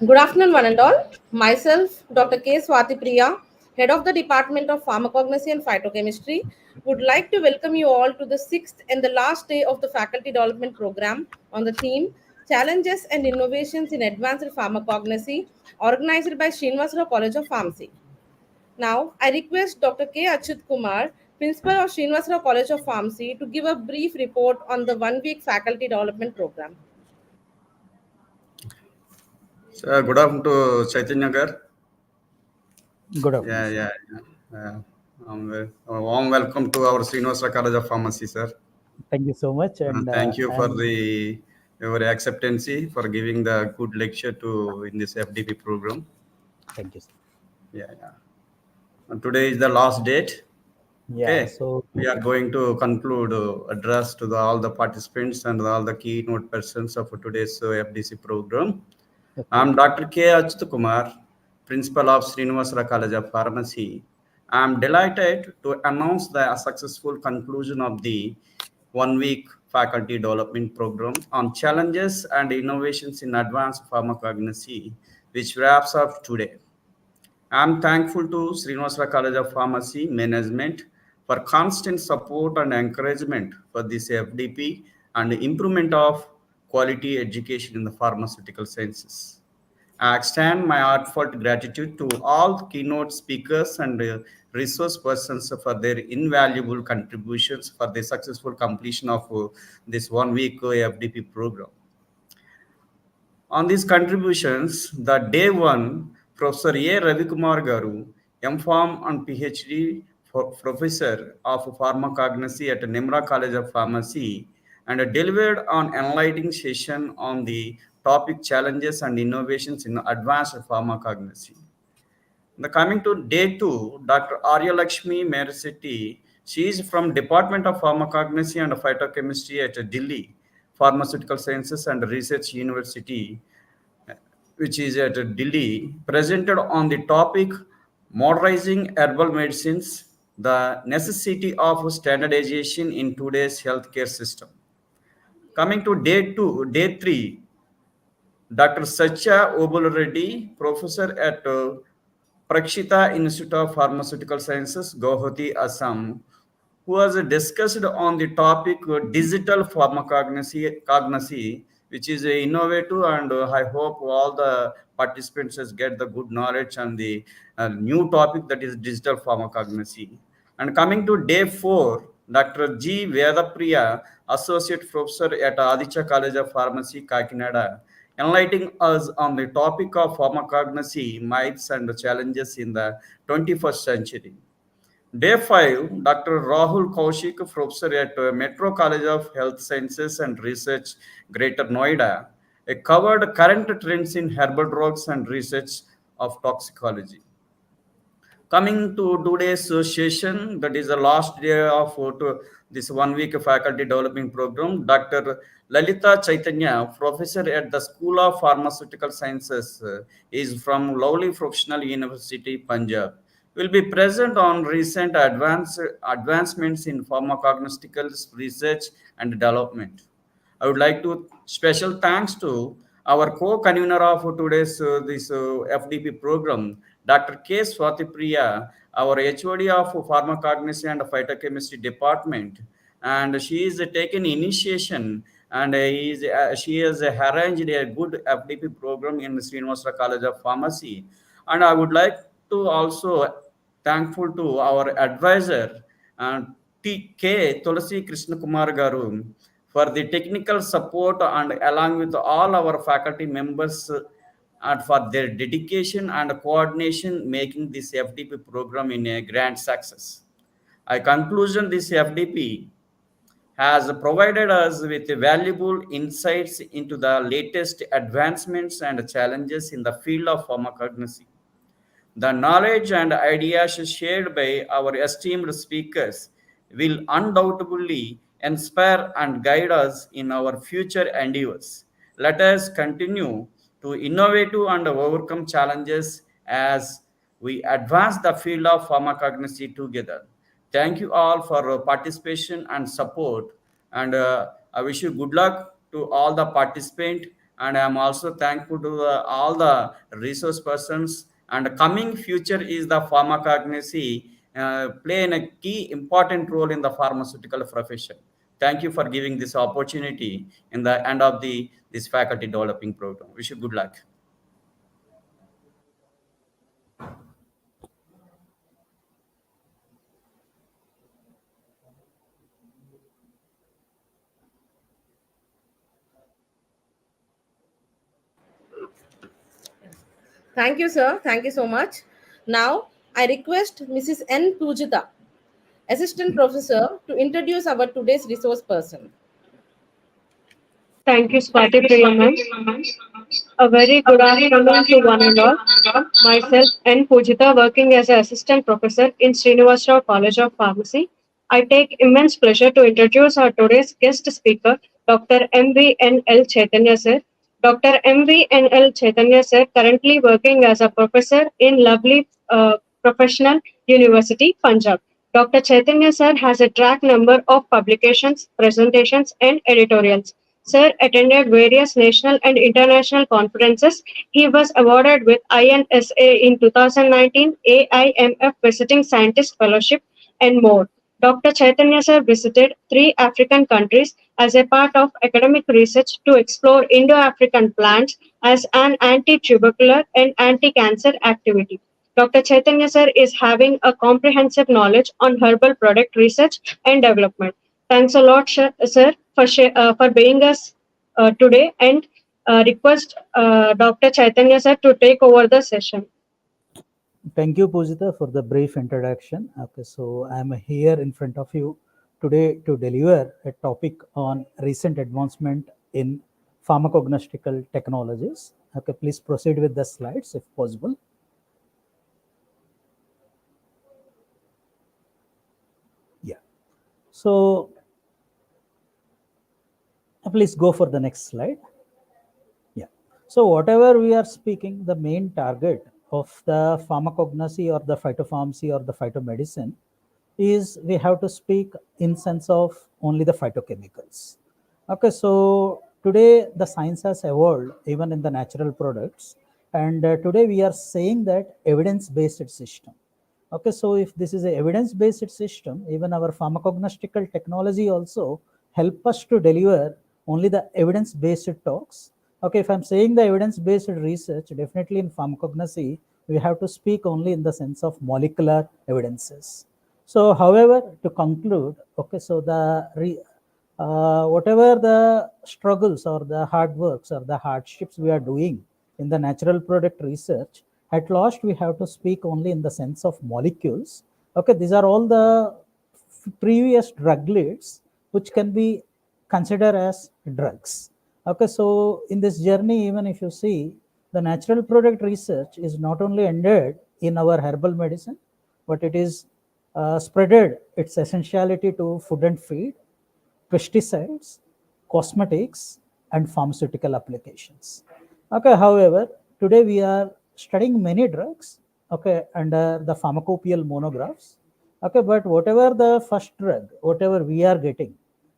Good afternoon, one and all. Myself, Dr. K. Swati Priya, Head of the Department of Pharmacognosy and Phytochemistry, would like to welcome you all to the sixth and the last day of the Faculty Development Program on the theme Challenges and Innovations in Advanced Pharmacognosy, organized by Srinivasarao College of Pharmacy. Now, I request Dr. K. Achyut Kumar, Principal of Srinivasarao College of Pharmacy, to give a brief report on the one-week Faculty Development Program. Good afternoon to Chaitanya Gar. Good afternoon, Yeah, sir. yeah, yeah. A warm welcome to our Srinivasara College of Pharmacy, sir. Thank you so much, and Thank you for I'm your acceptancy for giving the good lecture to in this FDP program. thank you, sir. Yeah, yeah. And today is the last date. Yeah, Okay, so we are going to conclude address to all the participants and all the keynote persons of today's FDC program. okay, I'm Dr. K. Achyut Kumar, Principal of Srinivasara College of Pharmacy. I'm delighted to announce the successful conclusion of the one-week faculty development program on challenges and innovations in advanced pharmacognosy, which wraps up today. I'm thankful to Srinivasara College of Pharmacy management for constant support and encouragement for this FDP and improvement of quality education in the pharmaceutical sciences. I extend my heartfelt gratitude to all keynote speakers and resource persons for their invaluable contributions for the successful completion of this one-week FDP program. On these contributions, the day one, Professor A. Ravikumar Garu, M.Pharm and PhD Professor of Pharmacognosy at Nimra College of Pharmacy, and delivered an enlightening session on the topic challenges and innovations in advanced pharmacognosy. The coming to day two, Dr. Arya Lakshmi Merseti, she is from Department of Pharmacognosy and Phytochemistry at Delhi Pharmaceutical Sciences and Research University, which is at Delhi, presented on the topic Modernizing Herbal Medicines, the necessity of standardization in today's healthcare system. Coming to day three, Dr. Satya Obul Reddy, professor at Prakshita Institute of Pharmaceutical Sciences, Guwahati, Assam, who has discussed on the topic digital pharmacognosy, which is innovative, and I hope all the participants has get the good knowledge on the new topic, that is digital pharmacognosy. And coming to day four, Dr. G. Vedapriya, Associate Professor at Aditya College of Pharmacy, Kakinada, enlightening us on the topic of pharmacognosy, myths and challenges in the 21st century. Day 5, Dr. Rahul Kaushik, professor at Metro College of Health Sciences and Research, Greater Noida, covered current trends in herbal drugs and research of toxicology. Coming to today's session, that is the last day of this one-week faculty development program, Dr. Lalita Chaitanya, professor at the School of Pharmaceutical Sciences, is from Lovely Professional University, Punjab, will be present on recent advancements in pharmacognostical research and development. I would like to special thanks to our co-convener of today's this FDP program, Dr. K. Swati Priya, our HOD of Pharmacognosy and Phytochemistry Department, and she is taken initiation, and she has arranged a good FDP program in Srinivasara College of Pharmacy. And I would like to also thankful to our advisor, T.K. Tulasi Krishna Kumar Garu, for the technical support, and along with all our faculty members, and for their dedication and coordination making this FDP program in a grand success. I conclusion this FDP has provided us with valuable insights into the latest advancements and challenges in the field of pharmacognosy. The knowledge and ideas shared by our esteemed speakers will undoubtedly inspire and guide us in our future endeavors. Let us continue to innovate and overcome challenges as we advance the field of pharmacognosy together. Thank you all for participation and support, and I wish you good luck to all the participants and I'm also thankful to all the resource persons. And coming future is the pharmacognosy play a key important role in the pharmaceutical profession. Thank you for giving this opportunity in the end of the this faculty developing program. Wish you good luck. Thank you, sir. Thank you so much. Now, I request Mrs. N. Pujita, Assistant Professor, to introduce our today's resource person. Thank you, Swati Priya ma'am. A very good afternoon to one and all. Myself, N. Pujita, working as an assistant professor in Srinivasrao College of Pharmacy. I take immense pleasure to introduce our today's guest speaker, Dr. M.V.N.L. Chaitanya sir. Dr. M.V.N.L. Chaitanya sir, currently working as a professor in lovely professional university, Punjab. Dr. Chaitanya sir has a track number of publications, presentations, and editorials. Sir attended various national and international conferences. He was awarded with INSA in 2019, AIMF Visiting Scientist Fellowship, and more. Dr. Chaitanya sir visited 3 African countries as a part of academic research to explore Indo-African plants as an anti-tubercular and anti-cancer activity. Dr. Chaitanya sir is having a comprehensive knowledge on herbal product research and development. Thanks a lot, sir, for being us today, and request Dr. Chaitanya sir to take over the session. Thank you, Pujita, for the brief introduction. Okay, so I'm here in front of you today to deliver a topic on recent advancement in pharmacognostical technologies. Okay, please proceed with the slides if possible. Yeah. So please go for the next slide. Yeah. So whatever we are speaking, the main target of the pharmacognosy or the phytopharmacy or the phytomedicine is we have to speak in sense of only the phytochemicals. Okay, so today the science has evolved even in the natural products, and today we are saying that evidence-based system. Okay, so if this is a evidence-based system, even our pharmacognostical technology also help us to deliver only the evidence-based talks. Okay, if I'm saying the evidence-based research, definitely in pharmacognosy, we have to speak only in the sense of molecular evidences. So, however, to conclude, okay, so whatever the struggles or the hard works or the hardships we are doing in the natural product research, at last we have to speak only in the sense of molecules. Okay, these are all the previous drug leads which can be considered as drugs. Okay, so in this journey, even if you see, the natural product research is not only ended in our herbal medicine, but it is spreaded its essentiality to food and feed, pesticides, cosmetics, and pharmaceutical applications. Okay, however, today we are studying many drugs, okay, under the pharmacopoeial monographs. Okay, but whatever the first drug, whatever we are getting,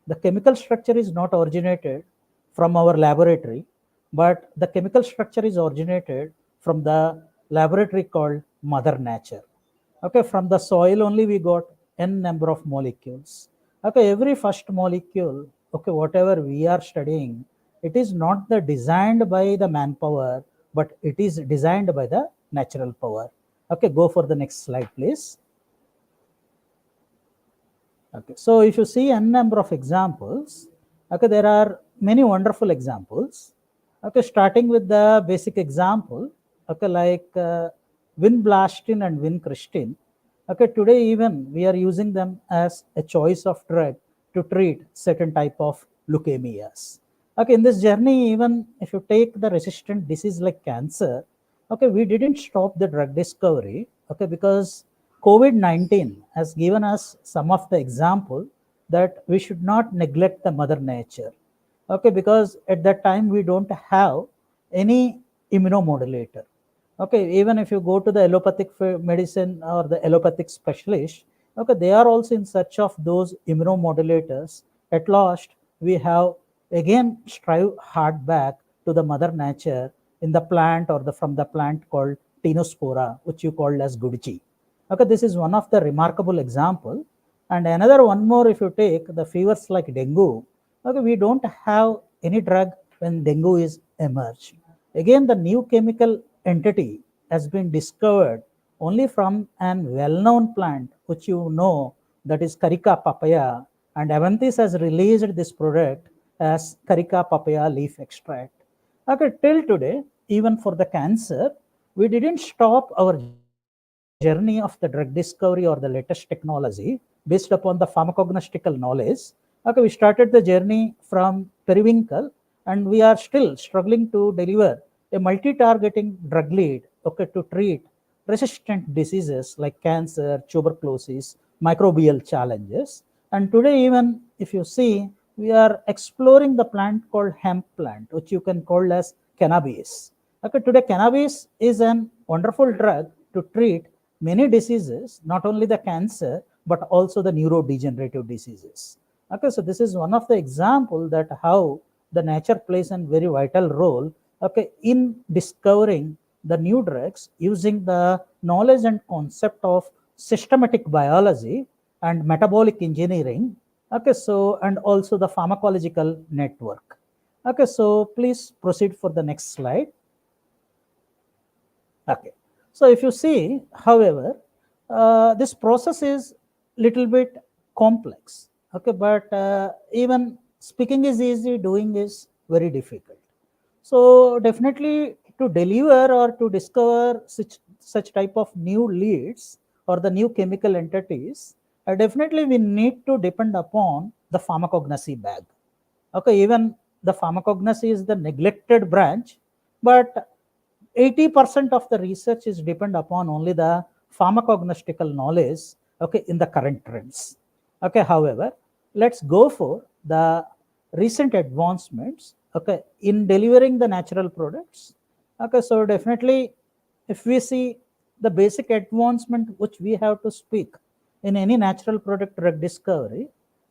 the chemical structure is not originated from our laboratory, but the chemical structure is originated from the laboratory called Mother Nature. Okay, from the soil only we got n number of molecules. Okay, every first molecule, okay, whatever we are studying, it is not the designed by the manpower, but it is designed by the natural power. Okay, go for the next slide, please. Okay, so if you see n number of examples, okay, there are many wonderful examples. Okay, starting with the basic example, okay, like vinblastine and vincristine. Okay, today even we are using them as a choice of drug to treat certain type of leukemias. Okay, in this journey, even if you take the resistant disease like cancer, okay, we didn't stop the drug discovery, okay, because COVID-19 has given us some of the example that we should not neglect the mother nature. Okay, because at that time we don't have any immunomodulator. Okay, even if you go to the allopathic medicine or the allopathic specialist, okay, they are also in search of those immunomodulators. At last, we have again strive hard back to the mother nature in the plant or from the plant called Tinospora, which you called as Gudici. Okay, this is one of the remarkable example. And another one more, if you take the fevers like dengue, okay, we don't have any drug when dengue is emerged. Again, the new chemical entity has been discovered only from an well-known plant, which you know, that is Carica papaya, and Avantis has released this product as Carica papaya leaf extract. Okay, till today, even for the cancer, we didn't stop our journey of the drug discovery or the latest technology based upon the pharmacognostical knowledge. Okay, we started the journey from periwinkle, and we are still struggling to deliver a multi-targeting drug lead, okay, to treat resistant diseases like cancer, tuberculosis, microbial challenges. And today, even if you see, we are exploring the plant called hemp plant, which you can call as cannabis. Okay, today cannabis is an wonderful drug to treat many diseases, not only the cancer, but also the neurodegenerative diseases. Okay, so this is one of the example that how the nature plays a very vital role, okay, in discovering the new drugs using the knowledge and concept of systematic biology and metabolic engineering. Okay, so and also the pharmacological network. Okay, so please proceed for the next slide. Okay, so if you see, however, this process is little bit complex. Okay, but even speaking is easy, doing is very difficult. So definitely to deliver or to discover such type of new leads or the new chemical entities, definitely we need to depend upon the pharmacognosy bag. Okay, even the pharmacognosy is the neglected branch, but 80% of the research is depend upon only the pharmacognostical knowledge, okay, in the current trends. Okay, however, let's go for the recent advancements, okay, in delivering the natural products. Okay, so definitely if we see the basic advancement which we have to speak in any natural product drug discovery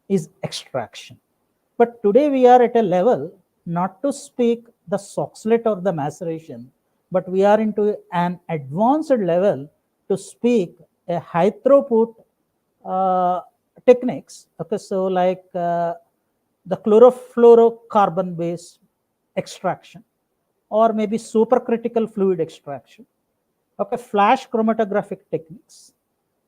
is extraction. But today we are at a level not to speak the soxhlet or the maceration, but we are into an advanced level to speak a high throughput techniques. Okay, so like the chlorofluorocarbon based extraction, or maybe supercritical fluid extraction. Okay, flash chromatographic techniques.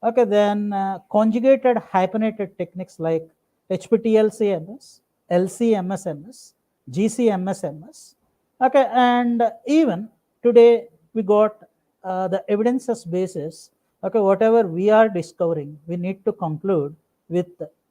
Okay, then conjugated hyphenated techniques like HPTLCMS, LCMSMS, GCMSMS. Okay, and even today we got the evidences basis. Okay, whatever we are discovering, we need to conclude with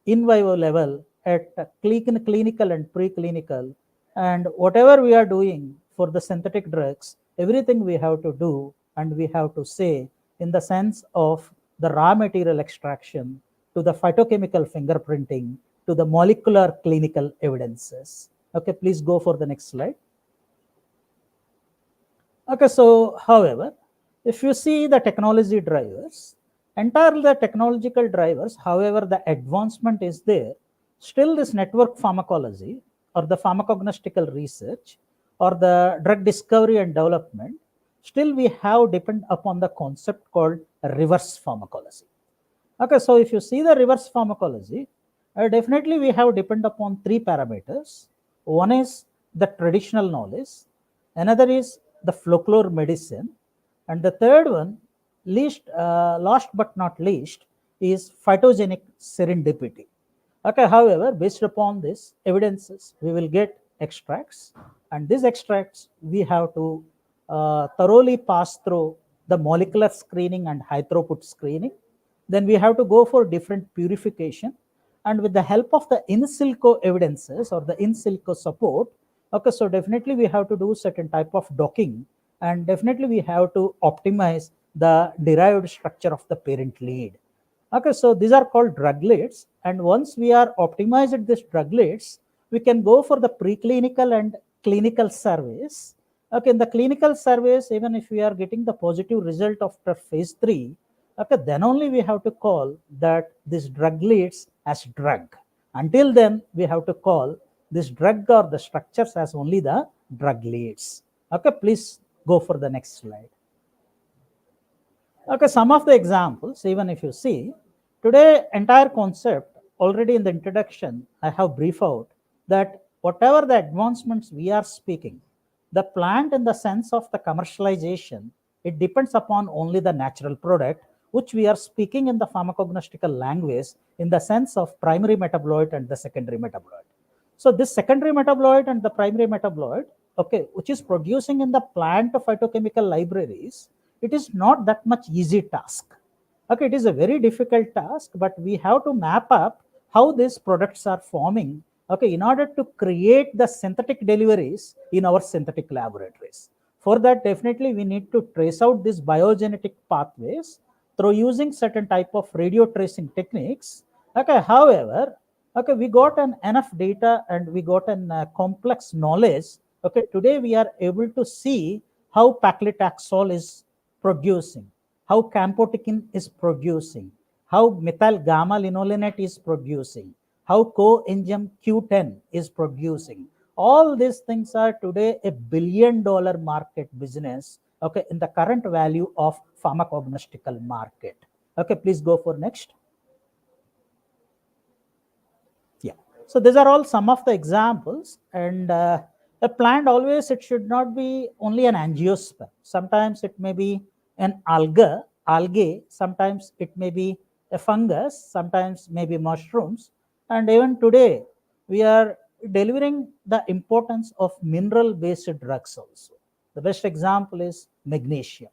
in vivo level at clinical and preclinical, and whatever we are doing for the synthetic drugs, everything we have to do and we have to say in the sense of the raw material extraction to the phytochemical fingerprinting to the molecular clinical evidences. Okay, please go for the next slide. Okay, so however, if you see the technology drivers, entirely the technological drivers, however, the advancement is there, still this network pharmacology or the pharmacognostical research or the drug discovery and development, still we have depend upon the concept called reverse pharmacology. Okay, so if you see the reverse pharmacology, definitely we have depend upon three parameters. One is the traditional knowledge, another is the folklore medicine, and the third one, last but not least, is phytogenic serendipity. Okay, however, based upon this evidences, we will get extracts, and these extracts we have to thoroughly pass through the molecular screening and high throughput screening. Then we have to go for different purification, and with the help of the in silico evidences or the in silico support, okay, so definitely we have to do certain type of docking, and definitely we have to optimize the derived structure of the parent lead. Okay, so these are called drug leads, and once we are optimized these drug leads, we can go for the preclinical and clinical surveys. Okay, in the clinical surveys, even if we are getting the positive result after phase 3, okay, then only we have to call that this drug leads as drug. Until then, we have to call this drug or the structures as only the drug leads. Okay, please go for the next slide. Okay, some of the examples, even if you see, today entire concept already in the introduction, I have briefed out that whatever the advancements we are speaking, the plant in the sense of the commercialization, it depends upon only the natural product, which we are speaking in the pharmacognostical language in the sense of primary metabolite and the secondary metabolite. So this secondary metabolite and the primary metabolite, okay, which is producing in the plant phytochemical libraries, it is not that much easy task. Okay, it is a very difficult task, but we have to map up how these products are forming, okay, in order to create the synthetic deliveries in our synthetic laboratories. For that, definitely we need to trace out these biogenetic pathways through using certain type of radio tracing techniques. Okay, however, okay, we got an enough data and we got an complex knowledge. Okay, today we are able to see how paclitaxel is producing, how camptothecin is producing, how methyl gamma linolenate is producing, how coenzyme Q10 is producing. All these things are today a $1 billion market business, okay, in the current value of pharmacognostical market. Okay, please go for next. Yeah, so these are all some of the examples, and a plant always, it should not be only an angiosperm. Sometimes it may be an algae, sometimes it may be a fungus, sometimes maybe mushrooms, and even today we are delivering the importance of mineral based drugs also. The best example is magnesium.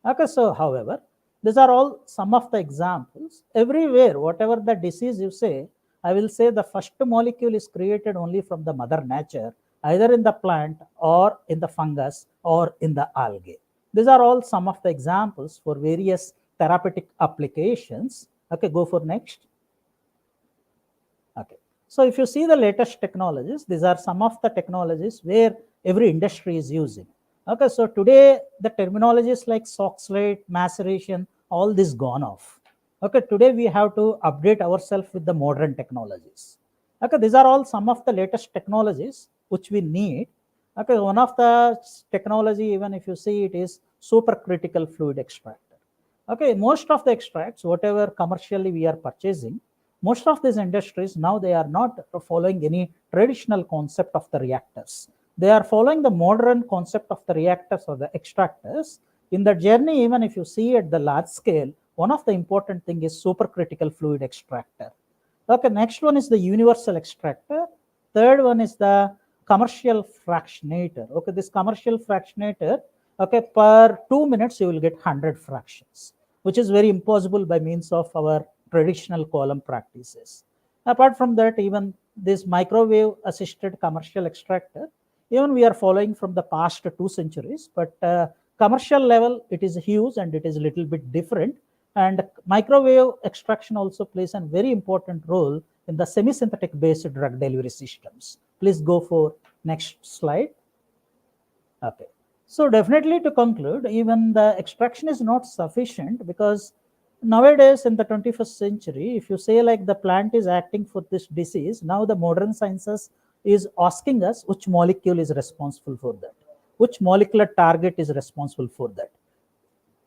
Okay, so however, these are all some of the examples. Everywhere, whatever the disease you say, I will say the first molecule is created only from the mother nature, either in the plant or in the fungus or in the algae. These are all some of the examples for various therapeutic applications. Okay, go for next. Okay, so if you see the latest technologies, these are some of the technologies where every industry is using. Okay, so today the terminologies like oxalate, maceration, all this gone off. Okay, today we have to update ourselves with the modern technologies. Okay, these are all some of the latest technologies which we need. Okay, one of the technology, even if you see, it is supercritical fluid extractor. Okay, most of the extracts, whatever commercially we are purchasing, most of these industries now they are not following any traditional concept of the reactors. They are following the modern concept of the reactors or the extractors. In the journey, even if you see at the large scale, one of the important thing is supercritical fluid extractor. Okay, next one is the universal extractor. Third one is the commercial fractionator. Okay, this commercial fractionator, okay, per 2 minutes you will get 100 fractions, which is very impossible by means of our traditional column practices. Apart from that, even this microwave assisted commercial extractor, even we are following from the past 2 centuries, but commercial level it is huge and it is a little bit different. And microwave extraction also plays a very important role in the semi-synthetic based drug delivery systems. Please go for next slide. Okay, so definitely to conclude, even the extraction is not sufficient, because nowadays in the 21st century, if you say like the plant is acting for this disease, now the modern sciences is asking us which molecule is responsible for that, which molecular target is responsible for that.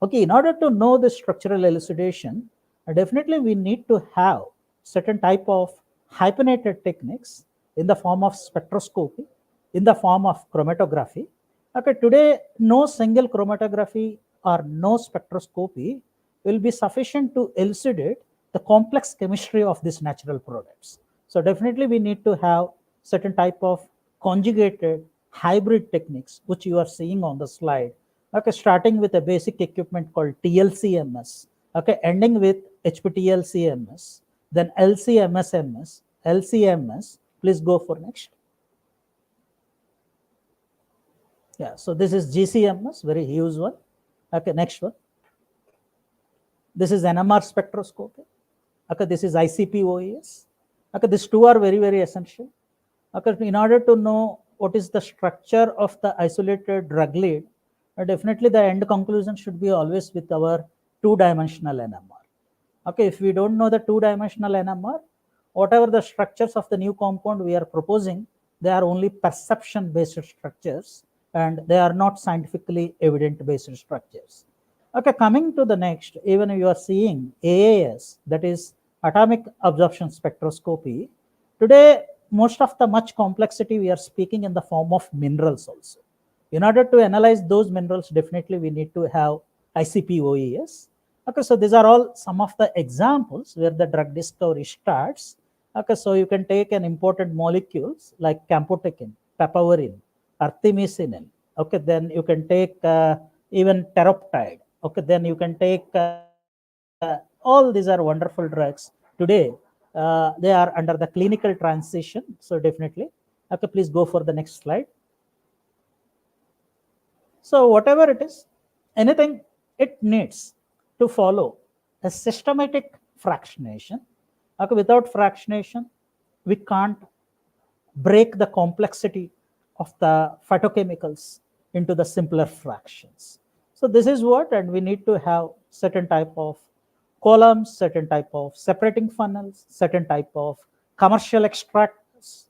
Okay, in order to know the structural elucidation, definitely we need to have certain type of hyphenated techniques in the form of spectroscopy, in the form of chromatography. Okay, today no single chromatography or no spectroscopy will be sufficient to elucidate the complex chemistry of these natural products. So definitely we need to have certain type of conjugated hybrid techniques, which you are seeing on the slide. Okay, starting with a basic equipment called TLCMS, okay, ending with HPTLCMS, then LCMSMS, LCMS. Please go for next. Yeah, so this is GCMS, very huge one. Okay, next one. This is NMR spectroscopy. Okay, this is ICP-OES. Okay, these two are very, very essential. Okay, in order to know what is the structure of the isolated drug lead, definitely the end conclusion should be always with our two-dimensional NMR. Okay, if we don't know the two-dimensional NMR, whatever the structures of the new compound we are proposing, they are only perception based structures and they are not scientifically evident based structures. Okay, coming to the next, even you are seeing AAS, that is atomic absorption spectroscopy. Today, most of the much complexity we are speaking in the form of minerals also. In order to analyze those minerals, definitely we need to have ICP-OES. Okay, so these are all some of the examples where the drug discovery starts. Okay, so you can take an important molecules like camptothecin, papaverine, artemisinin. Okay, then you can take even teroptide. Okay, then you can take all these are wonderful drugs. Today, they are under the clinical transition. So definitely, okay, please go for the next slide. So whatever it is, anything, it needs to follow a systematic fractionation. Okay, without fractionation, we can't break the complexity of the phytochemicals into the simpler fractions. So this is what, and we need to have certain type of columns, certain type of separating funnels, certain type of commercial extractors.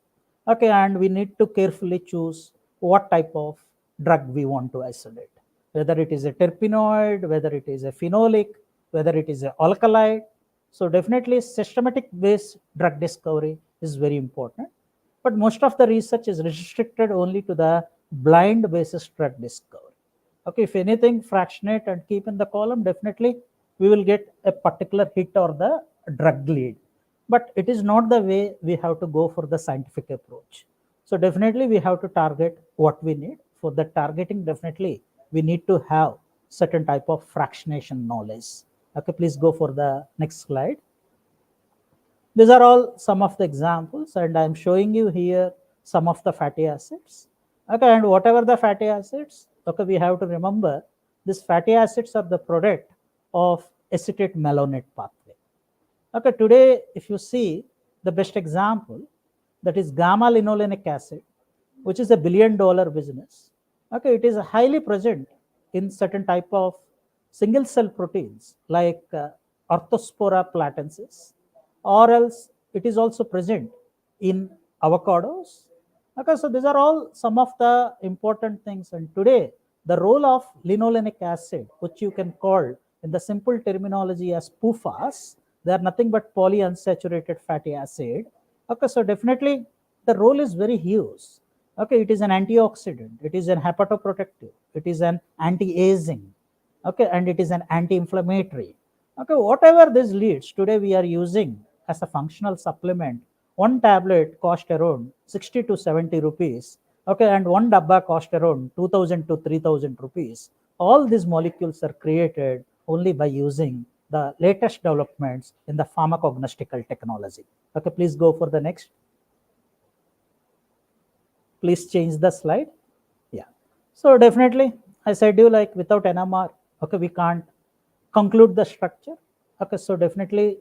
Okay, and we need to carefully choose what type of drug we want to isolate, whether it is a terpenoid, whether it is a phenolic, whether it is an alkaloid. So definitely systematic based drug discovery is very important. But most of the research is restricted only to the blind basis drug discovery. Okay, if anything, fractionate and keep in the column, definitely we will get a particular hit or the drug lead. But it is not the way we have to go for the scientific approach. So definitely we have to target what we need. For the targeting, definitely we need to have certain type of fractionation knowledge. Okay, please go for the next slide. These are all some of the examples, and I'm showing you here some of the fatty acids. Okay, and whatever the fatty acids, okay, we have to remember these fatty acids are the product of acetate malonate pathway. Okay, today if you see the best example, that is gamma linolenic acid, which is a $1 billion business. Okay, it is highly present in certain type of single cell proteins like Orthospora platensis, or else it is also present in avocados. Okay, so these are all some of the important things. And today, the role of linolenic acid, which you can call in the simple terminology as PUFAs, they are nothing but polyunsaturated fatty acid. Okay, so definitely the role is very huge. Okay, it is an antioxidant, it is an hepatoprotective, it is an anti-aging, okay, and it is an anti-inflammatory. Okay, whatever this leads, today we are using as a functional supplement. One tablet cost around 60 to 70 rupees. Okay, and one dabba cost around 2000 to 3000 rupees. All these molecules are created only by using the latest developments in the pharmacognostical technology. Okay, please go for the next. Please change the slide. Yeah. So definitely, I said you like without NMR, okay, we can't conclude the structure. Okay, so definitely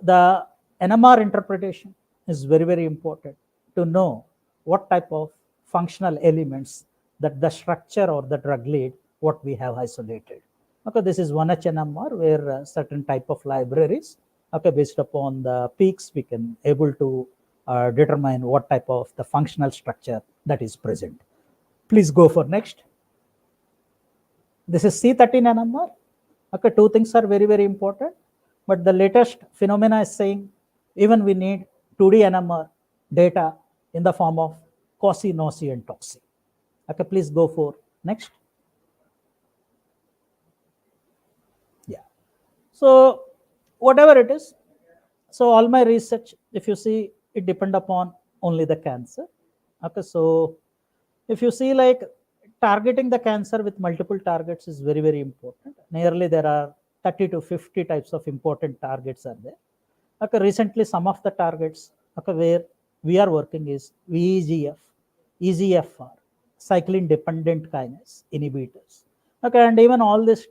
the NMR interpretation is very, very important to know what type of functional elements that the structure or the drug lead, what we have isolated. Okay, this is 1H NMR where certain type of libraries, okay, based upon the peaks, we can able to determine what type of the functional structure that is present. Please go for next. This is C13 NMR. Okay, two things are very, very important. But the latest phenomena is saying even we need 2D NMR data in the form of COSI, NOSI, and TOXI. Okay, please go for next. Yeah. So whatever it is, so all my research, if you see, it depend upon only the cancer. Okay, so if you see like targeting the cancer with multiple targets is very, very important. Nearly there are 30 to 50 types of important targets are there. Okay, recently some of the targets, okay, where we are working is VEGF, EGFR, cyclin dependent kinase inhibitors. Okay, and even all these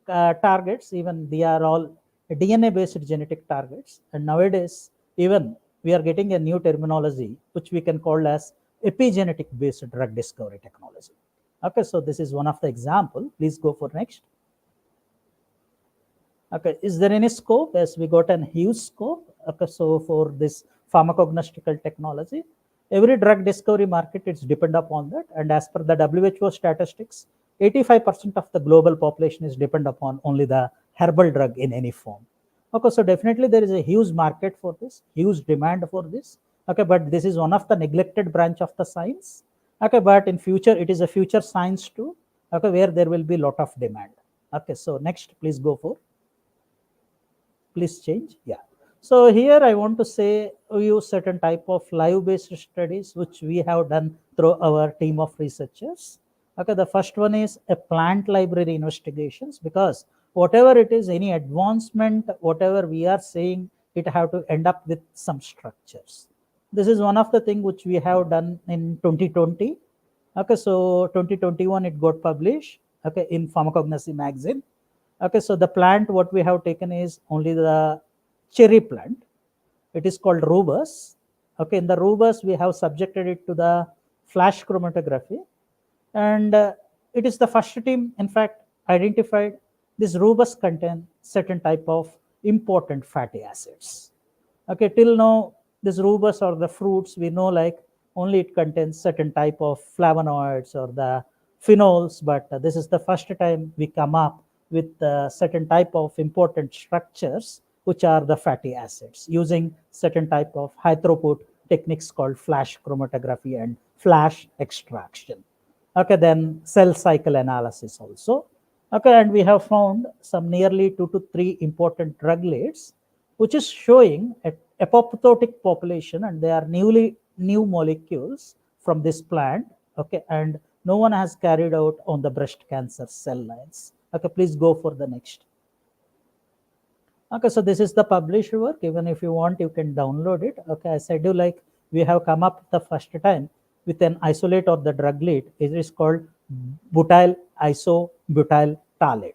targets, even they are all DNA based genetic targets. And nowadays, even we are getting a new terminology which we can call as epigenetic based drug discovery technology. Okay, so this is one of the example. Please go for next. Okay, is there any scope? Yes, we got a huge scope. Okay, so for this pharmacognostical technology, Every drug discovery market is depend upon that, and as per the WHO statistics, 85% of the global population is depend upon only the herbal drug in any form. Okay, so definitely there is a huge market for this, huge demand for this. Okay, but this is one of the neglected branch of the science. Okay, but in future it is a future science too. Okay, where there will be lot of demand. Okay, so next, please go for. Please change. Yeah. So here I want to say we use certain type of live-based studies which we have done through our team of researchers. Okay, the first one is a plant library investigations, because whatever it is, any advancement, whatever we are saying, it have to end up with some structures. This is one of the thing which we have done in 2020. Okay, so 2021 it got published. Okay, in Pharmacognosy magazine. Okay, so the plant what we have taken is only the cherry plant. It is called rubus. Okay, in the rubus we have subjected it to the flash chromatography, and it is the first team, in fact, identified this rubus contain certain type of important fatty acids. Okay, till now this rubus or the fruits we know like only it contains certain type of flavonoids or the phenols, but this is the first time we come up with certain type of important structures which are the fatty acids using certain type of high throughput techniques called flash chromatography and flash extraction. Okay, then cell cycle analysis also. Okay, and we have found some nearly 2 to 3 important drug leads which is showing a apoptotic population, and they are new molecules from this plant. Okay, and no one has carried out on the breast cancer cell lines. Okay, please go for the next. Okay, so this is the published work. Even if you want, you can download it. Okay, I said you like we have come up the first time with an isolate or the drug lead. It is called butyl isobutyl phthalate.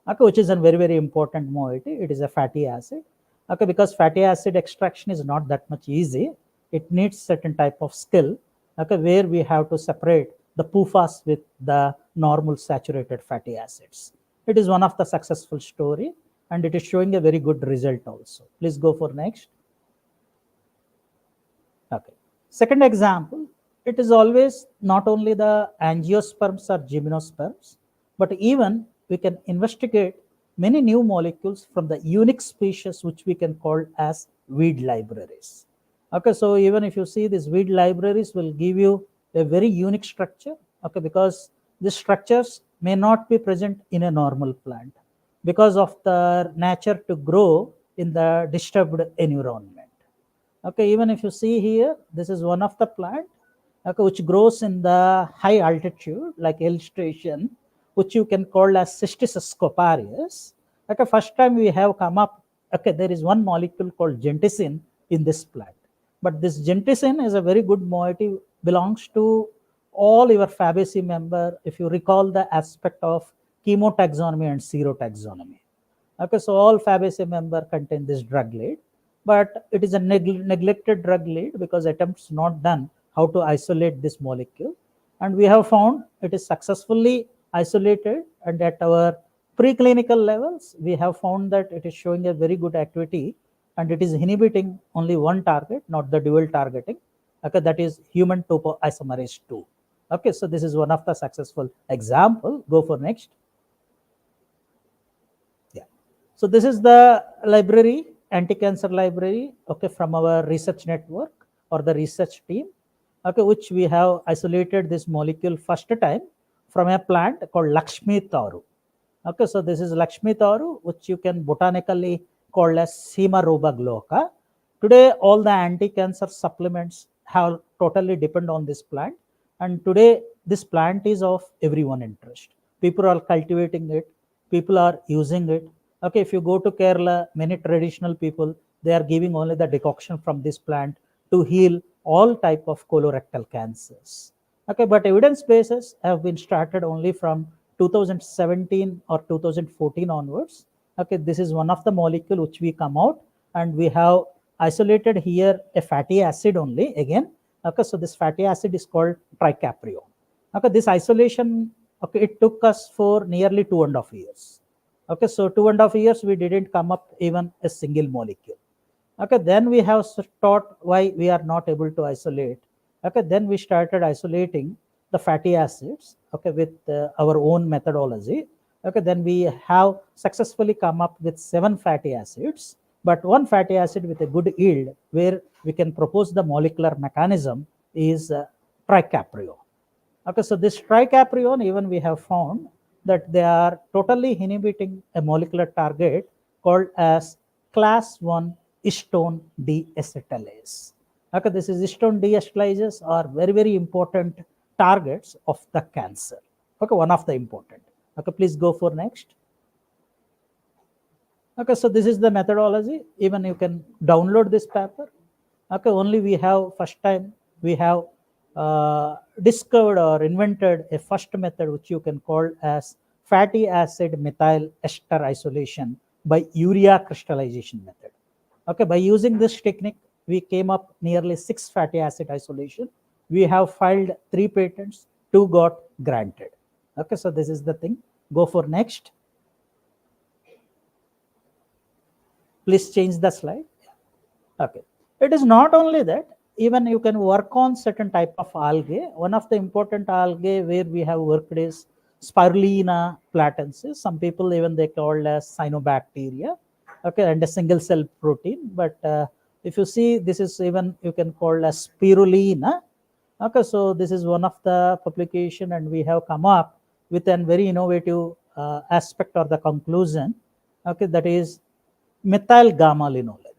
Okay, which is a very important moiety. It is a fatty acid. Okay, because fatty acid extraction is not that much easy. It needs certain type of skill. Okay, where we have to separate the PUFAs with the normal saturated fatty acids. It is one of the successful story, and it is showing a very good result also. Please go for next. Okay. Second example, it is always not only the angiosperms or gymnosperms, but even we can investigate many new molecules from the unique species which we can call as weed libraries. Okay, so even if you see these weed libraries will give you a very unique structure. Okay, because these structures may not be present in a normal plant because of the nature to grow in the disturbed environment. Okay, even if you see here, this is one of the plant, okay, which grows in the high altitude like illustration, which you can call as Cystis scoparius. Okay, first time we have come up, okay, there is one molecule called genticin in this plant, but this genticin is a very good moiety, belongs to all your Fabaceae member if you recall the aspect of chemotaxonomy and serotaxonomy. Okay, so all Fabaceae member contain this drug lead, but it is a neglected drug lead because attempts not done how to isolate this molecule, and we have found it is successfully isolated, and at our preclinical levels we have found that it is showing a very good activity, and it is inhibiting only one target, not the dual targeting. Okay, that is human topoisomerase 2. Okay, so this is one of the successful example. Go for next. Yeah, so this is the library, anti-cancer library, okay, from our research network or the research team, okay, which we have isolated this molecule first time from a plant called Lakshmi Taru. Okay, so this is Lakshmi Taru, which you can botanically call as Simaroba glauca. Today, all the anti-cancer supplements have totally depend on this plant, and today this plant is of everyone interest. People are cultivating it, people are using it. Okay, if you go to Kerala, many traditional people, they are giving only the decoction from this plant to heal all type of colorectal cancers. Okay, but evidence bases have been started only from 2017 or 2014 onwards. Okay, this is one of the molecule which we come out, and we have isolated here a fatty acid only again. Okay, so this fatty acid is called tricaprione. Okay, this isolation, okay, it took us for nearly 2.5 years. Okay, so 2.5 years we didn't come up even a single molecule. Okay, then we have thought why we are not able to isolate Okay, then we started isolating the fatty acids, okay, with our own methodology. Okay, then we have successfully come up with 7 fatty acids, but one fatty acid with a good yield where we can propose the molecular mechanism is tricaprione. Okay, so this tricaprione, even we have found that they are totally inhibiting a molecular target called as class 1 histone deacetylase. Okay, this is histone deacetylases are very, very important targets of the cancer. Okay, one of the important. Okay, please go for next. Okay, so this is the methodology. Even you can download this paper. Okay, only we have first time we have discovered or invented a first method which you can call as fatty acid methyl ester isolation by urea crystallization method. Okay, by using this technique, we came up nearly 6 fatty acid isolation. We have filed 3 patents, 2 got granted. Okay, so this is the thing. Go for next. Please change the slide. Okay. It is not only that, even you can work on certain type of algae. One of the important algae where we have worked is Spirulina platensis. Some people even they call as cyanobacteria. Okay, and a single cell protein. But if you see, this is even you can call as spirulina. Okay, so this is one of the publication, and we have come up with a very innovative aspect or the conclusion. Okay, that is methyl gamma linolenate.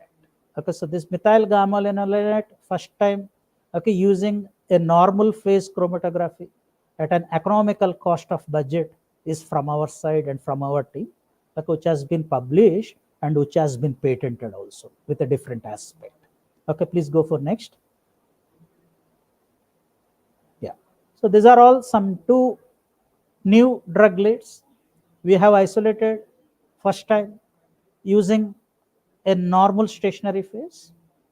Okay, so this methyl gamma linolenate first time, okay, using a normal phase chromatography at an economical cost of budget is from our side and from our team, okay, which has been published and which has been patented also with a different aspect. Okay, please go for next. Yeah, so these are all some 2 new drug leads we have isolated first time using a normal stationary phase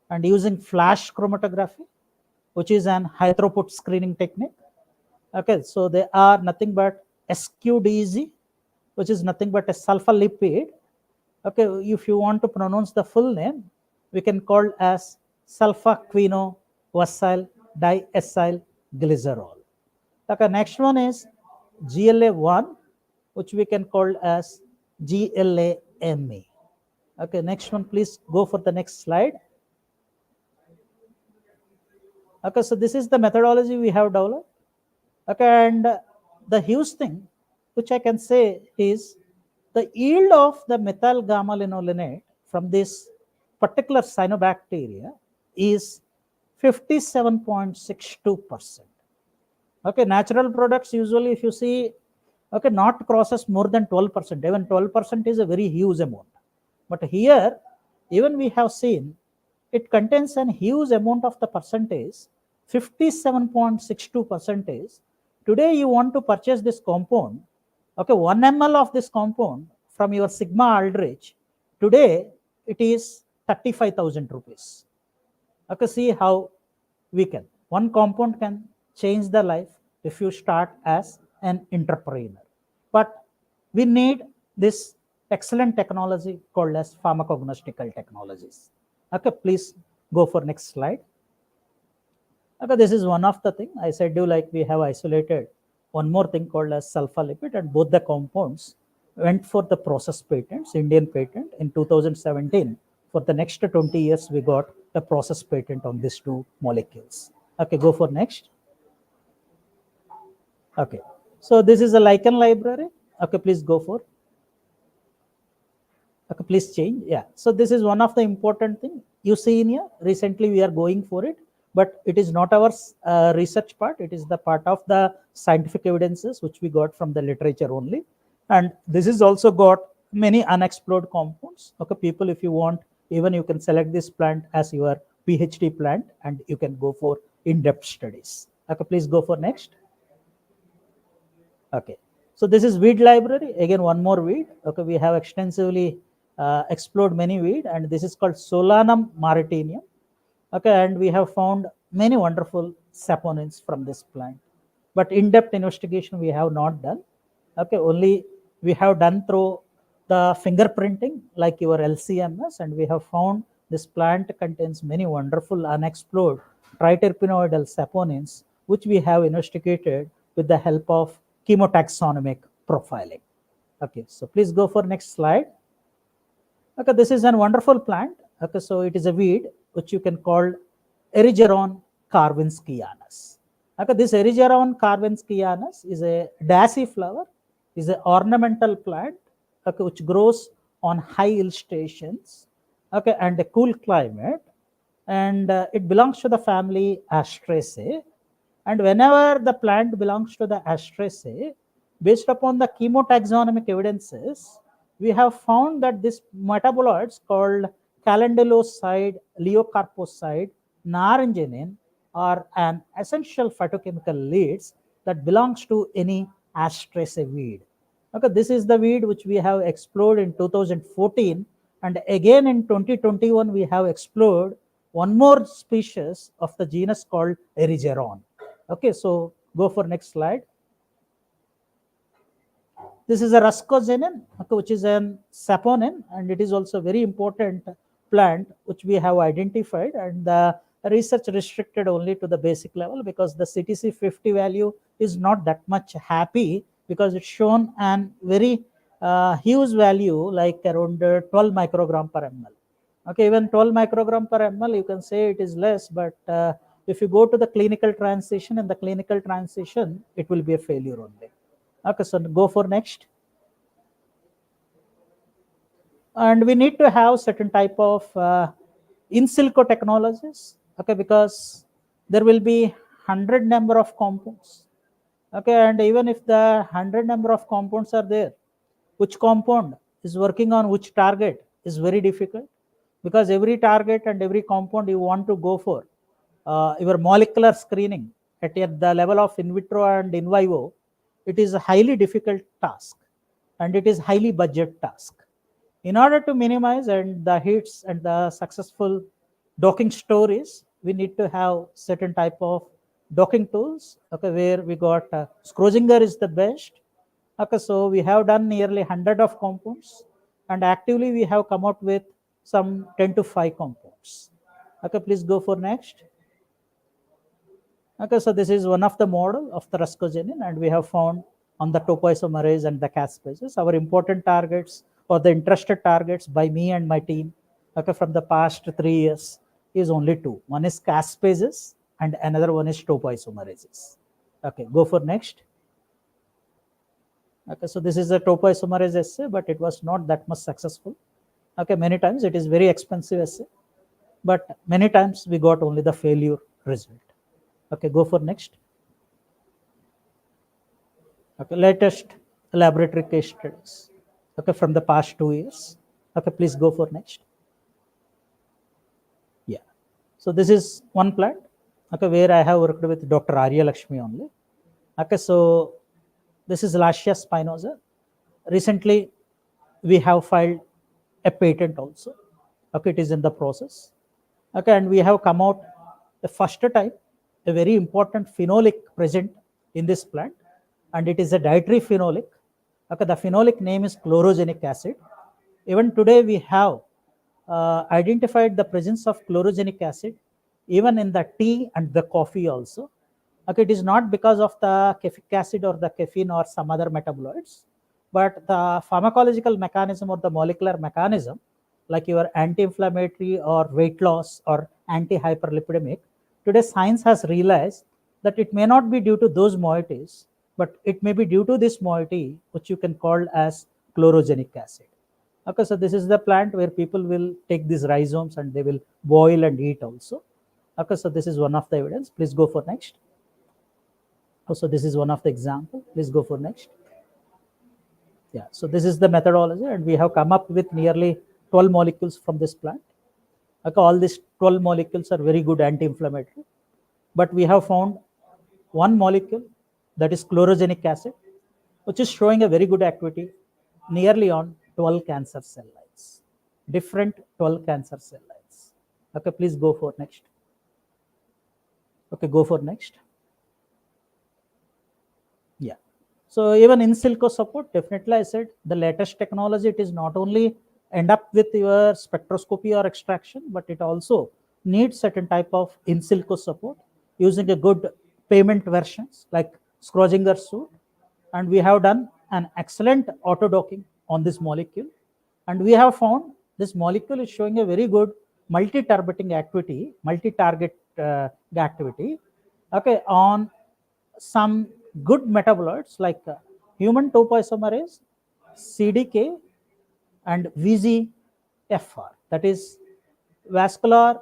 and using flash chromatography, which is an high throughput screening technique. Okay, so they are nothing but SQDZ, which is nothing but a sulfur lipid. Okay, if you want to pronounce the full name, we can call as sulfaquinoacyl diacyl glycerol. Okay, next one is GLA1, which we can call as GLAME. Okay, next one, please go for the next slide. Okay, so this is the methodology we have developed. Okay, and the huge thing which I can say is the yield of the methyl gamma linolenate from this particular cyanobacteria is 57.62%. Okay, natural products usually, if you see, okay, not crosses more than 12%. Even 12% is a very huge amount. But here, even we have seen it contains a huge amount of the percentage, 57.62 percentage. Today, you want to purchase this compound, okay, 1 ml of this compound from your Sigma Aldrich. Today, it is 35,000 rupees. Okay, see how we can. One compound can change the life if you start as an entrepreneur. But we need this excellent technology called as pharmacognostical technologies. Okay, please go for next slide. Okay, this is one of the thing I said you, like we have isolated one more thing called as sulfur lipid, and both the compounds went for the process patents, Indian patent in 2017. For the next 20 years, we got a process patent on these 2 molecules. Okay, go for next. Okay, so this is a lichen library. Okay, please go for. Okay, please change. Yeah, so this is one of the important thing you see in here. Recently, we are going for it, but it is not our research part. It is the part of the scientific evidences which we got from the literature only. And this is also got many unexplored compounds. Okay, people, if you want, even you can select this plant as your PhD plant and you can go for in-depth studies. Okay, please go for next. Okay, so this is weed library. Again, one more weed. Okay, we have extensively explored many weed, and this is called Solanum maritinium. Okay, and we have found many wonderful saponins from this plant. But in-depth investigation we have not done. Okay, only we have done through the fingerprinting like your LCMS, and we have found This plant contains many wonderful unexplored triterpenoidal saponins, which we have investigated with the help of chemotaxonomic profiling. Okay, so please go for next slide. Okay, this is a wonderful plant. Okay, so it is a weed which you can call Erigeron carvinskianus. Okay, this Erigeron carvinskianus is a daisy flower, is an ornamental plant, okay, which grows on high hill stations, okay, and a cool climate, and it belongs to the family Astraceae. And whenever the plant belongs to the Astraceae, based upon the chemotaxonomic evidences, we have found that these metaboloids called calenduloside, leucarposide, naringenin are an essential phytochemical leads that belongs to any Astraceae weed. Okay, this is the weed which we have explored in 2014, and again in 2021 we have explored one more species of the genus called Erigeron. Okay, so go for next slide. This is a ruscogenin, okay, which is an saponin, and it is also very important plant which we have identified, and the research restricted only to the basic level because the CTC 50 value is not that much happy, because it's shown an very huge value like around 12 microgram per ml. Okay, even 12 microgram per ml, you can say it is less, but if you go to the clinical transition, in the clinical transition, it will be a failure only. Okay, so go for next. And we need to have certain type of in silico technologies, okay, because there will be 100 number of compounds. Okay, and even if the 100 number of compounds are there, which compound is working on which target is very difficult, because every target and every compound you want to go for your molecular screening at the level of in vitro and in vivo, it is a highly difficult task, and it is highly budget task. In order to minimize and the hits and the successful docking stories, we need to have certain type of docking tools, okay, where we got Schrödinger is the best. Okay, so we have done nearly 100 of compounds, and actively we have come out with some 10 to 5 compounds. Okay, please go for next. Okay, so this is one of the model of the ruscogenin, and we have found on the topoisomerase and the caspases. Our important targets or the interested targets by me and my team, okay, from the past 3 years is only 2. One is caspases and another one is topoisomerases. Okay, go for next. Okay, so this is a topoisomerase assay, but it was not that much successful. Okay, many times it is very expensive assay, but many times we got only the failure result. Okay, go for next. Okay, latest laboratory case studies, okay, from the past 2 years. Okay, please go for next. Yeah, so this is one plant, okay, where I have worked with Dr. Arya Lakshmi only. Okay, so this is Lashia spinosa. Recently we have filed a patent also. Okay, it is in the process. Okay, and we have come out the first time a very important phenolic present in this plant, and it is a dietary phenolic. Okay, the phenolic name is chlorogenic acid. Even today we have identified the presence of chlorogenic acid even in the tea and the coffee also. Okay, it is not because of the caffeic acid or the caffeine or some other metaboloids, but the pharmacological mechanism or the molecular mechanism, like your anti-inflammatory or weight loss or anti-hyperlipidemic. Today science has realized that it may not be due to those moieties, but it may be due to this moiety, which you can call as chlorogenic acid. Okay, so this is the plant where people will take these rhizomes and they will boil and eat also. Okay, so this is one of the evidence. Please go for next. So this is one of the example. Please go for next. Yeah, so this is the methodology, and we have come up with nearly 12 molecules from this plant. Okay, all these 12 molecules are very good anti-inflammatory, but we have found one molecule, that is chlorogenic acid, which is showing a very good activity nearly on 12 cancer cell lines, different 12 cancer cell lines. Okay, please go for next. Okay, go for next. Yeah, so even in silico support, definitely I said the latest technology, it is not only end up with your spectroscopy or extraction, but it also needs certain type of in silico support using a good payment versions like Schrödinger suit. And we have done an excellent auto docking on this molecule. And we have found this molecule is showing a very good multi-targeting activity, multi-target activity, okay, on some good metabolites like human topoisomerase, CDK, and VZFR, that is vascular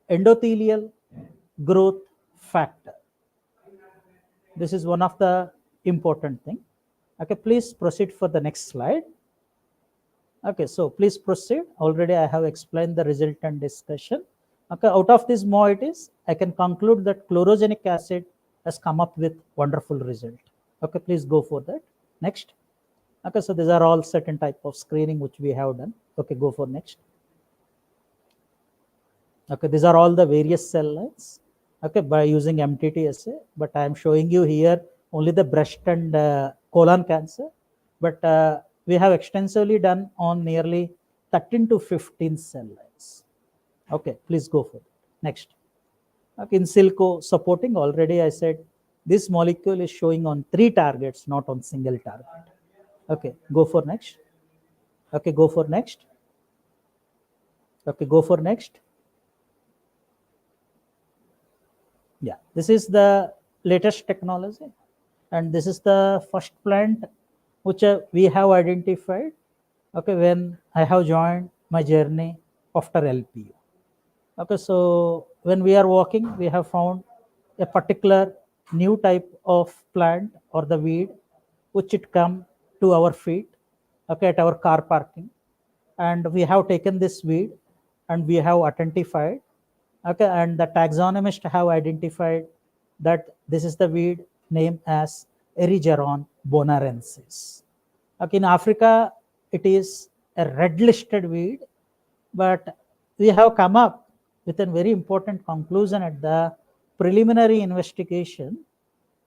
endothelial growth factor. This is one of the important thing. Okay, please proceed for the next slide. Okay, so please proceed. Already I have explained the resultant discussion. Okay, out of these moieties, I can conclude that chlorogenic acid has come up with wonderful result. Okay, please go for that. Next. Okay, so these are all certain type of screening which we have done. Okay, go for next. Okay, these are all the various cell lines. Okay, by using MTT assay, but I am showing you here only the breast and colon cancer, but we have extensively done on nearly 13 to 15 cell lines. Okay, please go for it. Next. Okay, in silico supporting, already I said this molecule is showing on 3 targets, not on single target. Okay, go for next. Okay, go for next. Okay, go for next. Yeah, this is the latest technology, and this is the first plant which we have identified. Okay, when I have joined my journey after LPU. Okay, so when we are walking, we have found a particular new type of plant or the weed which it come to our feet, okay, at our car parking, and we have taken this weed and we have identified, okay, and the taxonomist have identified that this is the weed named as Erigeron bonarensis. Okay, in Africa, it is a red listed weed, but we have come up with a very important conclusion at the preliminary investigation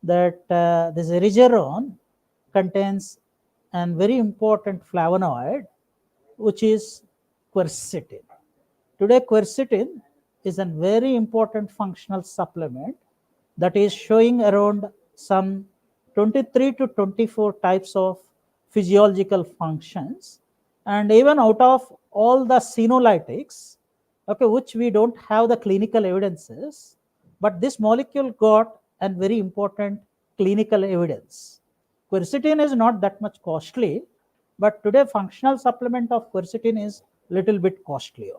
that this Erigeron contains a very important flavonoid, which is quercetin. Today, quercetin is a very important functional supplement that is showing around some 23 to 24 types of physiological functions. And even out of all the senolytics, okay, which we don't have the clinical evidences, but this molecule got a very important clinical evidence. Quercetin is not that much costly, but today functional supplement of quercetin is little bit costly.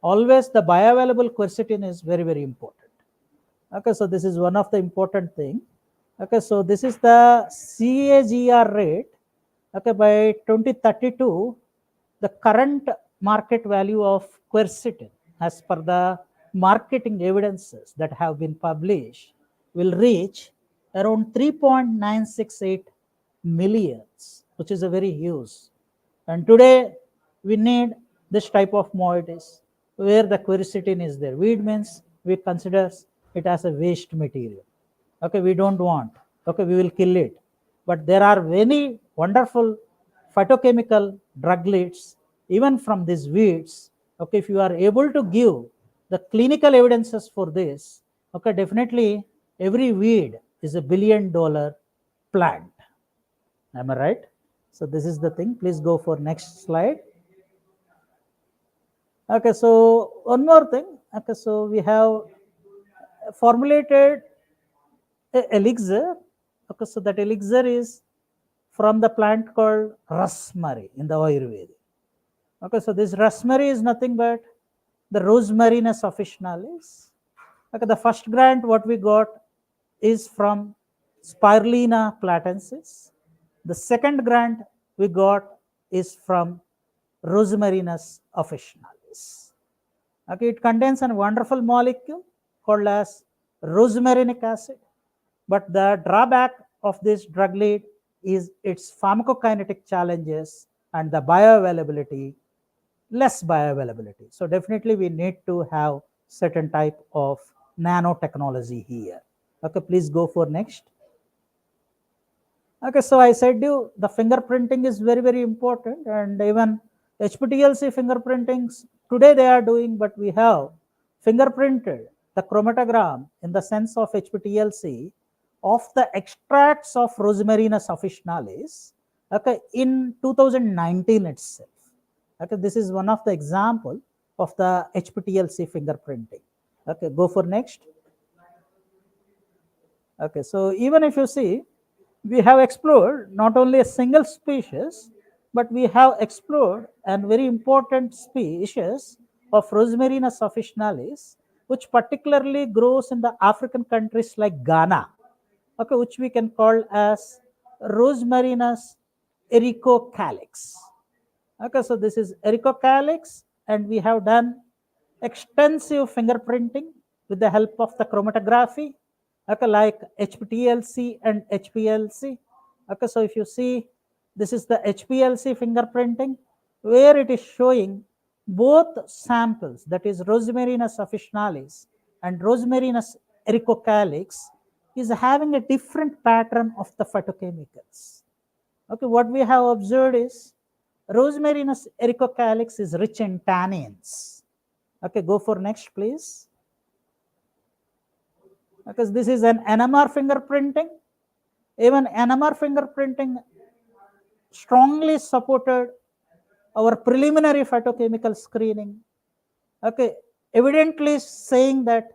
Always the bioavailable quercetin is very, very important. Okay, so this is one of the important thing. Okay, so this is the CAGR rate. Okay, by 2032, the current market value of quercetin as per the marketing evidences that have been published will reach around 3.968 millions, which is a very huge. And today we need this type of moieties where the quercetin is there. Weed means we consider it as a waste material. Okay, we don't want. Okay, we will kill it. But there are many wonderful phytochemical drug leads even from these weeds. Okay, if you are able to give the clinical evidences for this, okay, definitely every weed is $1 billion plant. Am I right? So this is the thing. Please go for next slide. Okay, so one more thing. Okay, so we have formulated a elixir. Okay, so that elixir is from the plant called rosemary in the Ayurveda. Okay, so this rosemary is nothing but the Rosmarinus officinalis. Okay, the first grant what we got is from Spirulina platensis. The second grant we got is from Rosmarinus officinalis. Okay, it contains a wonderful molecule called as rosmarinic acid, but the drawback of this drug lead is its pharmacokinetic challenges and the bioavailability, less bioavailability. So definitely we need to have certain type of nanotechnology here. Okay, please go for next. Okay, so I said you the fingerprinting is very, very important, and even HPTLC fingerprintings, today they are doing, but we have fingerprinted the chromatogram in the sense of HPTLC of the extracts of Rosmarinus officinalis, okay, in 2019 itself. Okay, this is one of the example of the HPTLC fingerprinting. Okay, go for next. Okay, so even if you see, we have explored not only a single species, but we have explored a very important species of Rosmarinus officinalis, which particularly grows in the African countries like Ghana, okay, which we can call as Rosmarinus ericocalyx. Okay, so this is ericocalyx, and we have done extensive fingerprinting with the help of the chromatography, okay, like HPTLC and HPLC. Okay, so if you see, this is the HPLC fingerprinting, where it is showing both samples, that is Rosmarinus officinalis and Rosmarinus ericocalyx, is having a different pattern of the phytochemicals. Okay, what we have observed is Rosmarinus ericocalyx is rich in tannins. Okay, go for next, please. Because this is an NMR fingerprinting. Even NMR fingerprinting strongly supported our preliminary phytochemical screening. Okay, evidently saying that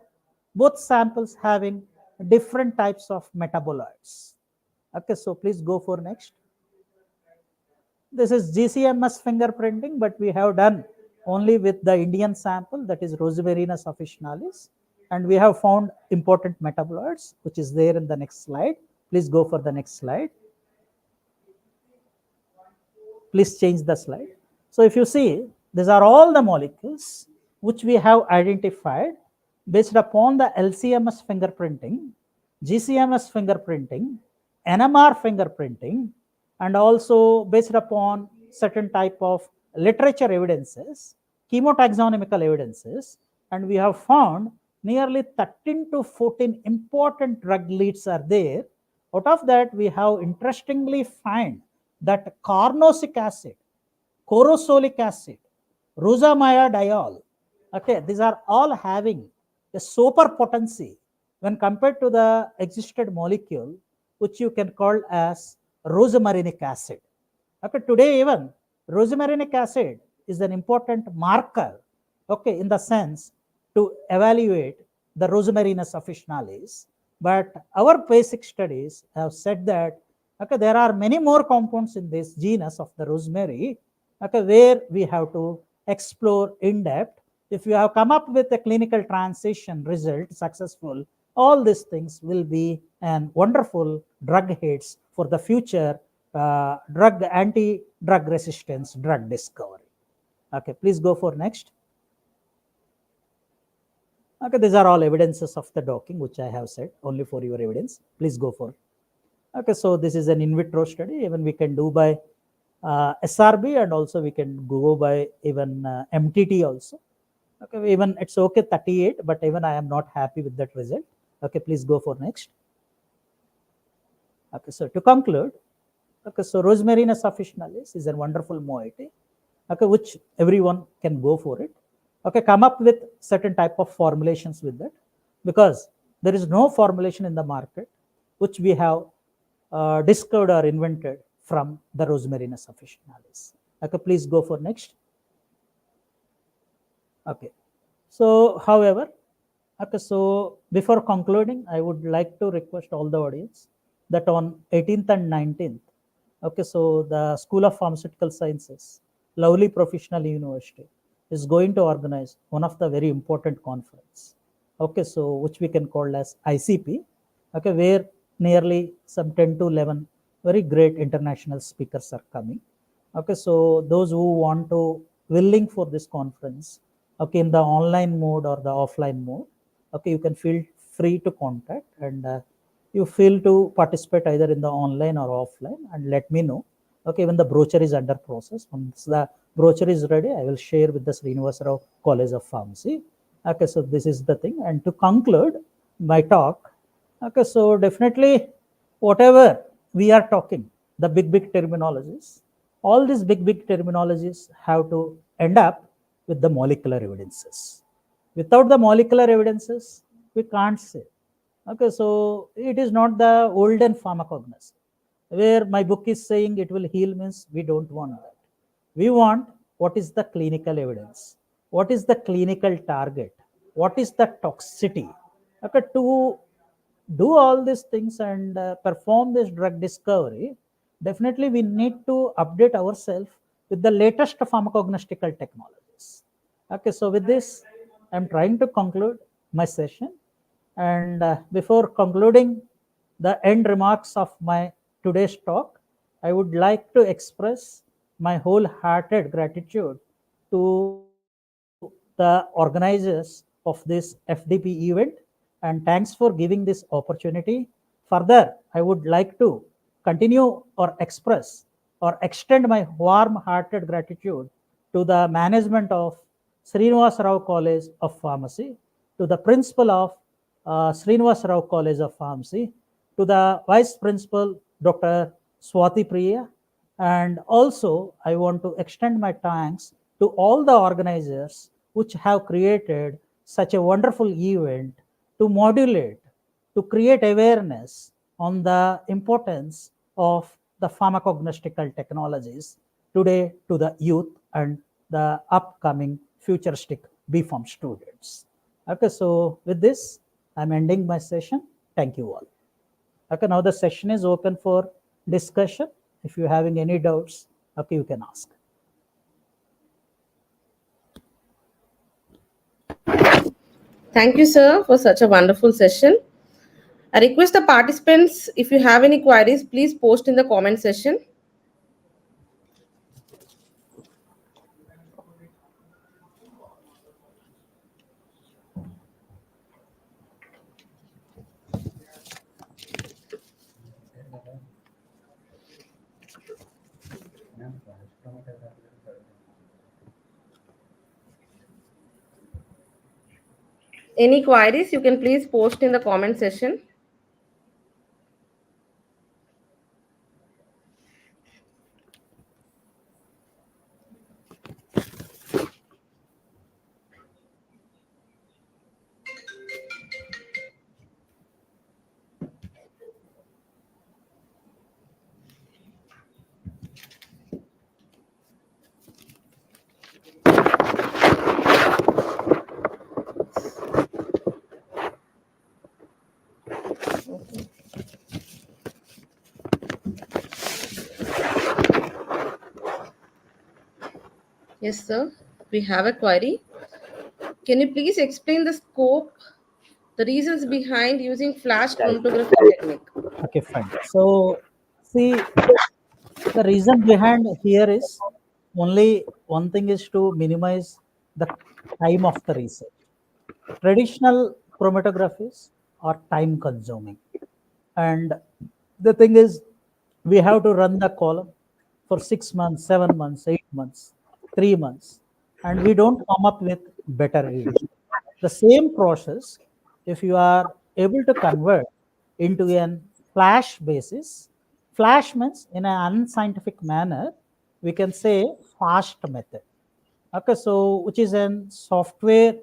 both samples having different types of metabolites. Okay, so please go for next. This is GCMS fingerprinting, but we have done only with the Indian sample, that is Rosmarinus officinalis, and we have found important metabolites, which is there in the next slide. Please go for the next slide. Please change the slide. So if you see, these are all the molecules which we have identified based upon the LCMS fingerprinting, GCMS fingerprinting, NMR fingerprinting, and also based upon certain type of literature evidences, chemotaxonomical evidences, and we have found nearly 13 to 14 important drug leads are there. Out of that, we have interestingly find that carnosic acid, corosolic acid, rosamidiol, okay, these are all having a super potency when compared to the existed molecule, which you can call as rosmarinic acid. Okay, today even rosmarinic acid is an important marker, okay, in the sense to evaluate the Rosmarinus officinalis. But our basic studies have said that, okay, there are many more compounds in this genus of the rosemary, okay, where we have to explore in depth. If you have come up with a clinical transition result successful, all these things will be an wonderful drug hits for the future anti-drug resistance drug discovery. Okay, please go for next. Okay, these are all evidences of the docking, which I have said only for your evidence. Please go for. Okay, so this is an in vitro study. Even we can do by SRB, and also we can go by even MTT also. Okay, even it's okay 38, but even I am not happy with that result. Okay, please go for next. Okay, so to conclude, okay, so Rosmarinus officinalis is a wonderful moiety, okay, which everyone can go for it. Okay, come up with certain type of formulations with that, because there is no formulation in the market which we have discovered or invented from the Rosmarinus officinalis. Okay, please go for next. Okay, so however, okay, so before concluding, I would like to request all the audience that on 18th and 19th, okay, so the School of Pharmaceutical Sciences, Lovely Professional University, is going to organize one of the very important conference, okay, so which we can call as ICP, okay, where nearly some 10 to 11 very great international speakers are coming. Okay, so those who want to willing for this conference, okay, in the online mode or the offline mode, okay, you can feel free to contact, and you feel to participate either in the online or offline, and let me know. Okay, when the brochure is under process, once the brochure is ready, I will share with the Srinivasa Rao College of Pharmacy. Okay, so this is the thing. And to conclude my talk, okay, so definitely whatever we are talking, the big terminologies, All these big terminologies have to end up with the molecular evidences. Without the molecular evidences, we can't say. Okay, so it is not the olden pharmacognosy where my book is saying it will heal means we don't want that. We want what is the clinical evidence, what is the clinical target, what is the toxicity. Okay, to do all these things and perform this drug discovery, definitely we need to update ourselves with the latest pharmacognostical technologies. Okay, so with this, I'm trying to conclude my session. And before concluding the end remarks of my today's talk, I would like to express my wholehearted gratitude to the organizers of this FDP event, and thanks for giving this opportunity. Further, I would like to continue or express or extend my warm-hearted gratitude to the management of Srinivas Rao College of Pharmacy, to the principal of Srinivas Rao College of Pharmacy, to the vice principal Dr. Swati Priya, and also I want to extend my thanks to all the organizers which have created such a wonderful event to modulate, to create awareness on the importance of the pharmacognostical technologies today to the youth and the upcoming futuristic BPharm students. Okay, so with this, I'm ending my session. Thank you all. Okay, now the session is open for discussion. If you're having any doubts, okay, you can ask. Thank you, sir, for such a wonderful session. I request the participants, if you have any queries, please post in the comment section. Any queries, you can please post in the comment section. Yes, sir. We have a query. Can you please explain the scope, the reasons behind using flash chromatography technique? Okay, fine. So, see, the reason behind here is only one thing is to minimize the time of the research. Traditional chromatographies are time consuming. And the thing is, we have to run the column for 6 months, 7 months, 8 months, 3 months, and we don't come up with better reading. The same process, if you are able to convert into an flash basis, flash means in an unscientific manner, we can say fast method. Okay, so which is an software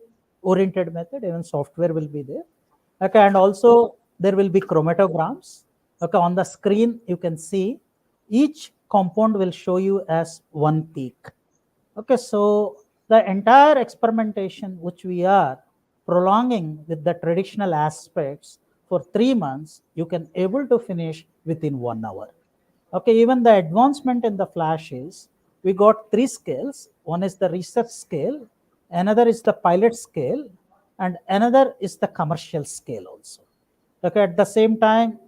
oriented method, even software will be there. Okay, and also there will be chromatograms. Okay, on the screen you can see each compound will show you as one peak. Okay, so the entire experimentation which we are prolonging with the traditional aspects for 3 months, you can able to finish within 1 hour. Okay, even the advancement in the flash is we got 3 scales. One is the research scale, another is the pilot scale, and another is the commercial scale also. Okay, at the same time,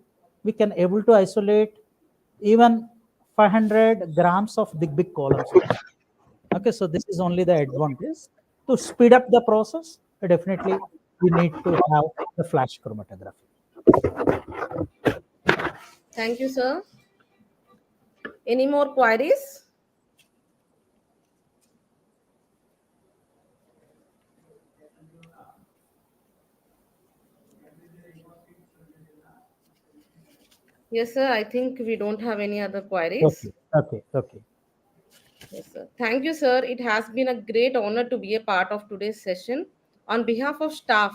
we can able to isolate even 500 grams of big columns. Okay, so this is only the advantage. To speed up the process, definitely we need to have the flash chromatography. Thank you, sir. Any more queries? Yes, sir. I think we don't have any other queries. Okay. Yes, sir. Thank you, sir. It has been a great honor to be a part of today's session. On behalf of staff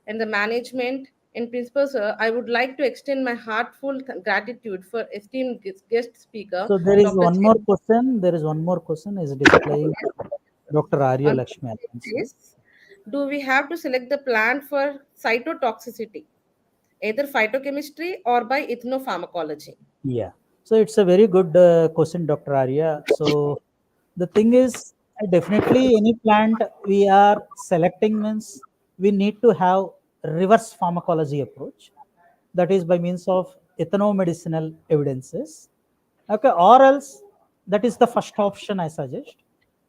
and the management and principal, sir, I would like to extend my heartfelt gratitude for esteemed guest speaker, So there is Dr. one more question. There is one more question is displaying Dr. Arya On Lakshmi. I can see. this, do we have to select the plant for cytotoxicity, either phytochemistry or by ethnopharmacology? Yeah. So it's a very good question, Dr. Arya. So the thing is, definitely any plant we are selecting means we need to have reverse pharmacology approach. That is by means of ethnomedicinal evidences. Okay, or else that is the first option I suggest.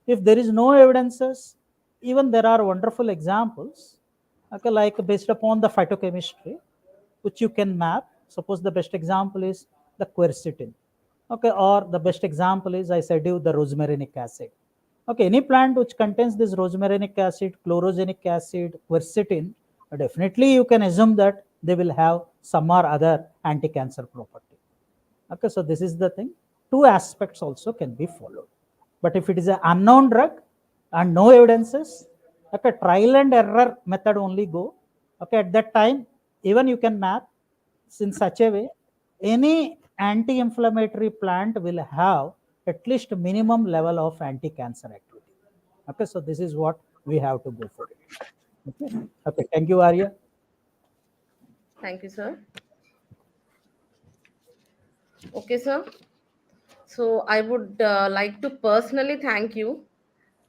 If there is no evidences, even there are wonderful examples. Okay, like based upon the phytochemistry, which you can map. Suppose the best example is the quercetin. Okay, or the best example is I said you the rosmarinic acid. Okay, any plant which contains this rosmarinic acid, chlorogenic acid, quercetin, definitely you can assume that they will have some or other anti-cancer property. Okay, so this is the thing. Two aspects also can be followed. But if it is an unknown drug and no evidences, okay, trial and error method only go. Okay, at that time, even you can map in such a way, any anti-inflammatory plant will have at least minimum level of anti-cancer activity. Okay, so this is what we have to go for it. Okay, okay, thank you, Arya. Thank you, sir. Okay, sir. So I would like to personally thank you,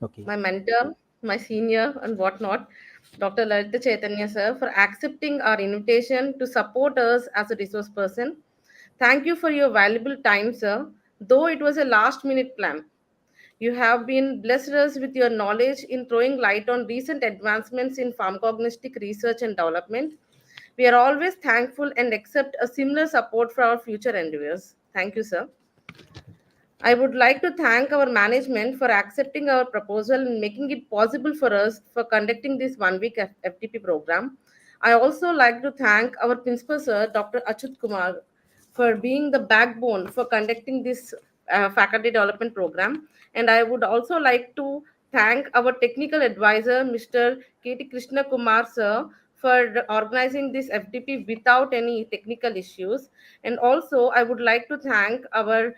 Okay. my mentor, my senior, and whatnot, Dr. Lalita Chaitanya, sir, for accepting our invitation to support us as a resource person. Thank you for your valuable time, sir. Though it was a last minute plan, you have been blessed us with your knowledge in throwing light on recent advancements in pharmacognostic research and development. We are always thankful and accept a similar support for our future endeavors. Thank you, sir. I would like to thank our management for accepting our proposal and making it possible for us for conducting this 1 week FTP program. I also like to thank our principal sir, Dr. Achut Kumar, for being the backbone for conducting this faculty development program. And I would also like to thank our technical advisor, Mr. K.T. Krishna Kumar sir, for organizing this FTP without any technical issues. And also, I would like to thank our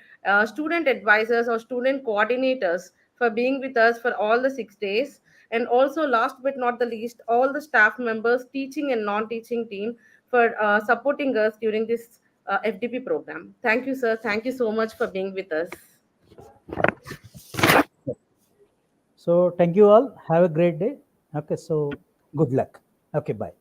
student advisors or student coordinators for being with us for all the 6 days. And also, last but not the least, all the staff members, teaching and non teaching team for supporting us during this FDP program. Thank you, sir. Thank you so much for being with us. So thank you all. Have a great day. Okay, so good luck. Okay, bye.